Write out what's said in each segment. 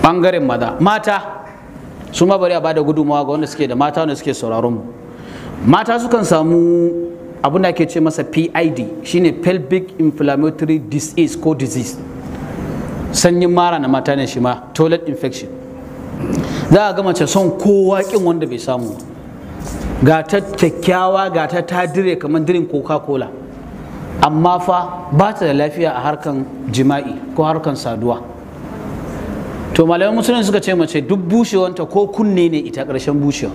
bangaren maza. Mata su ma bari a bada gudunmawa ga wanda suke da mata wanda suke sauraron mu. Mata sukan samu abin da ake ce masa PID, shine pelvic inflammatory disease ko disease. Sanyin mara na mata ne shi ma, toilet infection. Za a ga mace son kowa kin wanda bai samu, ga ta kyakkyawa, ga ta dire kamar dirin Coca-Cola, amma fa ba ta da lafiya a harkan jima'i ko harkan saduwa. To malaman musulun suka ce mace duk bushewanta ko kunne ne ita ƙarshen bushewa.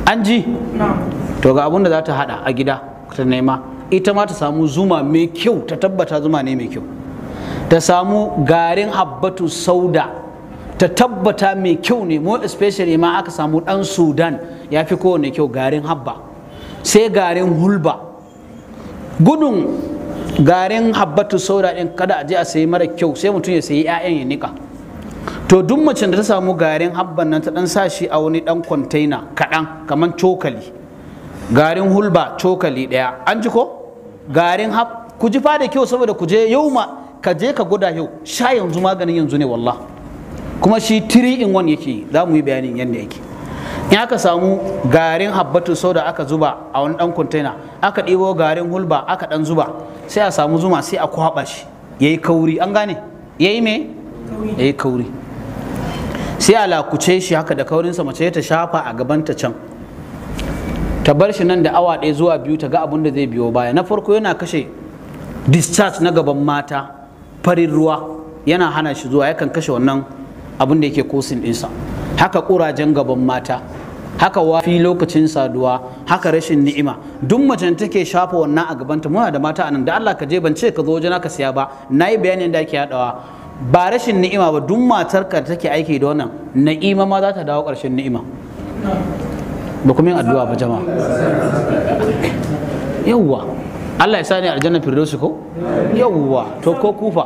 An ji? To ga abin da za ta hada a gida ta nema, ita ma ta samu zuma mai kyau, ta tabbata zuma ne mai kyau. Ta samu garin habbatu sauda, ta tabbata mai kyau ne, more especially ma aka samu dan Sudan ya fi kowane kyau, garin habba. Sai garin hulba. Gudun garin habbatu sauda din kada a je a sayi mara kyau, sai mutum ya sayi 'ya'yan ya nika. To duk macen da ta samu garin habban nan ta dan sa shi a wani dan container kaɗan kamar cokali, garin hulba cokali ɗaya, an ji ko? Garin ku ji fa da kyau saboda ku je yau ma ka je ka gwada yau, sha yanzu maganin yanzu ne wallah. Kuma shi 3 in 1 yake, za mu yi bayanin yadda yake. In aka samu garin habbatu sauda aka zuba a wani dan container, aka ɗibo garin hulba aka dan zuba, sai a samu zuma sai a kwaba shi yayi kauri, an gane? Yayi me? Yayi kauri. Sai a lakuce shi haka da kaurinsa, mace ta shafa a gabanta can, ta bar shi nan da awa 1 zuwa 2 ta ga abin da zai biyo baya. Na farko yana kashe discharge na gaban mata, farin ruwa yana hana shi zuwa, yakan kashe wannan abin da yake kosin ɗinsa. Haka ƙurajen gaban mata, haka wafi lokacin saduwa, haka rashin ni'ima. Duk macen take shafa wannan a gabanta, muna da mata anan, da Allah ka je, ban ce ka zo wajen ka siya ba, na yi bayanin da ake haɗawa. Ba rashin ni'ima ba, duk matar ka take aiki da wannan na'ima ma za ta dawo ƙarshen ni'ima. Ba kuma yin addu'a ba jama'a. Yawwa Allah ya sani aljanna firdausi ko? Yawwa to ko kufa